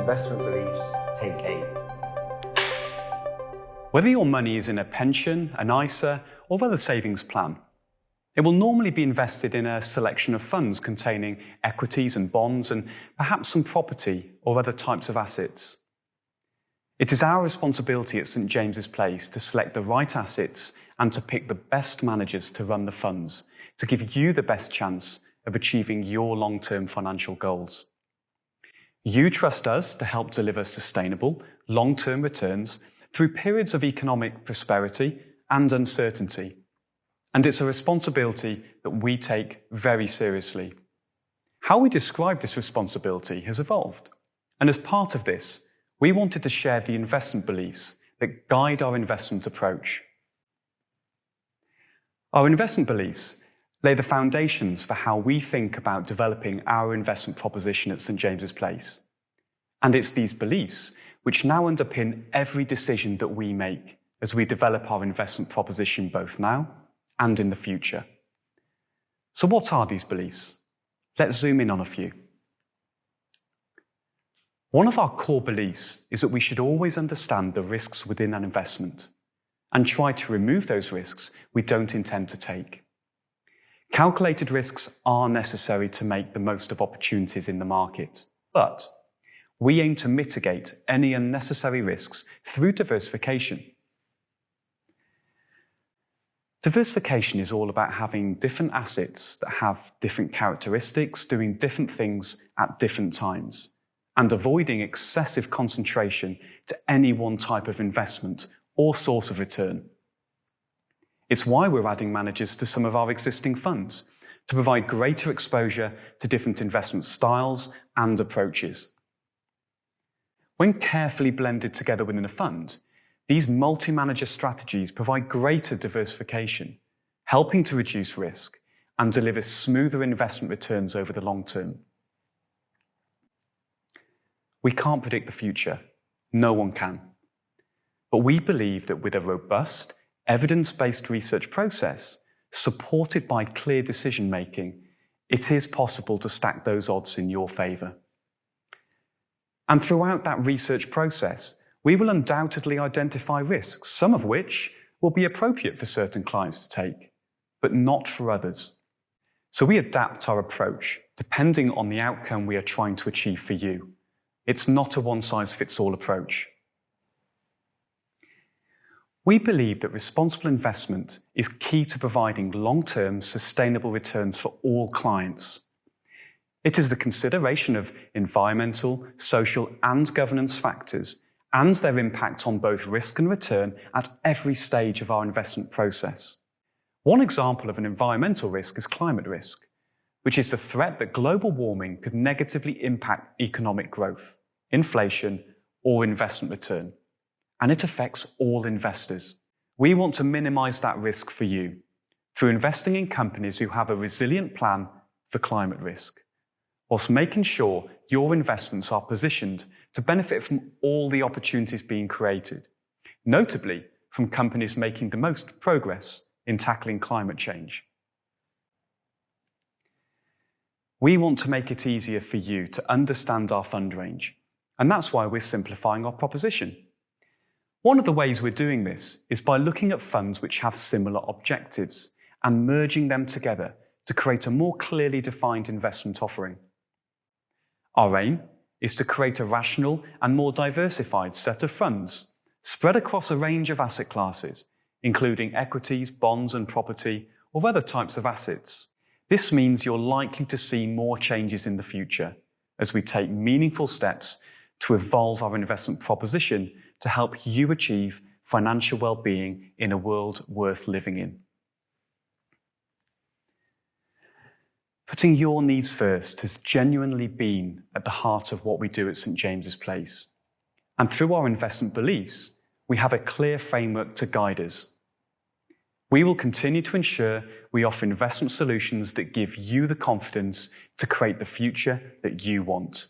Investment Beliefs, Take 8. Whether your money is in a pension, an ISA, or other savings plan, it will normally be invested in a selection of funds containing equities and bonds and perhaps some property or other types of assets. It is our responsibility at St James's Place to select the right assets and to pick the best managers to run the funds, to give you the best chance of achieving your long-term financial goals. You trust us to help deliver sustainable, long-term returns through periods of economic prosperity and uncertainty. And it's a responsibility that we take very seriously. How we describe this responsibility has evolved. And as part of this, we wanted to share the investment beliefs that guide our investment approach. Our investment beliefs lay the foundations for how we think about developing our investment proposition at St James's Place. And it's these beliefs which now underpin every decision that we make as we develop our investment proposition both now and in the future. So what are these beliefs? Let's zoom in on a few. One of our core beliefs is that we should always understand the risks within an investment and try to remove those risks we don't intend to take. Calculated risks are necessary to make the most of opportunities in the market, but we aim to mitigate any unnecessary risks through diversification. Diversification is all about having different assets that have different characteristics, doing different things at different times, and avoiding excessive concentration to any one type of investment or source of return. It's why we're adding managers to some of our existing funds, to provide greater exposure to different investment styles and approaches. When carefully blended together within a fund, these multi-manager strategies provide greater diversification, helping to reduce risk and deliver smoother investment returns over the long term. We can't predict the future. No one can. But we believe that with a robust, evidence-based research process, supported by clear decision-making, it is possible to stack those odds in your favour. And throughout that research process, we will undoubtedly identify risks, some of which will be appropriate for certain clients to take, but not for others. So we adapt our approach depending on the outcome we are trying to achieve for you. It's not a one-size-fits-all approach. We believe that responsible investment is key to providing long-term sustainable returns for all clients. It is the consideration of environmental, social and governance factors and their impact on both risk and return at every stage of our investment process. One example of an environmental risk is climate risk, which is the threat that global warming could negatively impact economic growth, inflation or investment return. And it affects all investors. We want to minimize that risk for you through investing in companies who have a resilient plan for climate risk, whilst making sure your investments are positioned to benefit from all the opportunities being created, notably from companies making the most progress in tackling climate change. We want to make it easier for you to understand our fund range, and that's why we're simplifying our proposition. One of the ways we're doing this is by looking at funds which have similar objectives and merging them together to create a more clearly defined investment offering. Our aim is to create a rational and more diversified set of funds spread across a range of asset classes, including equities, bonds and property, or other types of assets. This means you're likely to see more changes in the future as we take meaningful steps to evolve our investment proposition to help you achieve financial well-being in a world worth living in. Putting your needs first has genuinely been at the heart of what we do at St James's Place. And through our investment beliefs, we have a clear framework to guide us. We will continue to ensure we offer investment solutions that give you the confidence to create the future that you want.